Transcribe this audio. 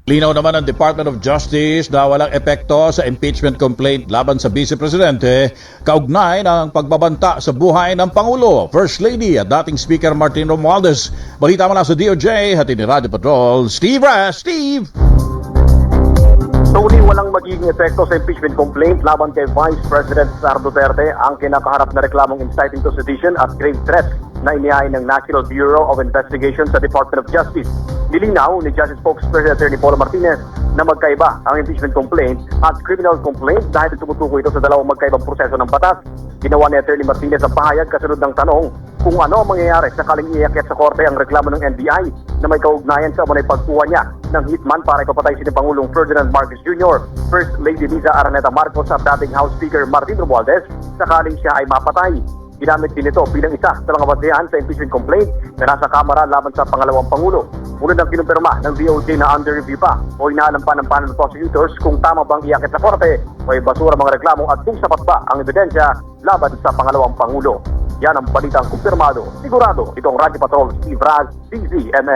Linaw naman ng Department of Justice na walang epekto sa impeachment complaint laban sa Vice Presidente kaugnay ng pagbabanta sa buhay ng Pangulo, First Lady at dating Speaker Martin Romualdez. Balita mula sa DOJ, hati ni Radio Patrol, Steve Ras. Steve! Tony, walang magiging epekto sa impeachment complaint laban kay Vice President Sara Duterte ang kinakaharap na reklamong inciting to sedition at grave threats na inihain ng National Bureau of Investigation sa Department of Justice. Nilinaw ni Justice Spokesperson Attorney Paul Martinez na magkaiba ang impeachment complaint at criminal complaint dahil tumutukoy ito sa dalawang magkaibang proseso ng batas. Ginawa ni Attorney Martinez ang pahayag kasunod ng tanong kung ano ang mangyayari sakaling iakyat sa korte ang reklamo ng NBI na may kaugnayan sa umunay pagkuha niya ng hitman para ipapatay si Pangulong Ferdinand Marcos Jr., First Lady Liza Araneta Marcos at dating House Speaker Martin Romualdez sakaling siya ay mapatay. Ginamit din ito bilang isa sa mga basehan sa impeachment complaint na nasa Kamara laban sa pangalawang Pangulo. Unod ang kinumpirma ng DOJ na under review pa o inaalam pa ng panel of prosecutors kung tama bang iakit sa korte o ibasura mga reklamo at kung sapat ba ang ebidensya laban sa pangalawang Pangulo. Yan ang balitang kumpirmado. Sigurado, itong Radio Patrol, Steve Raz, DZMN.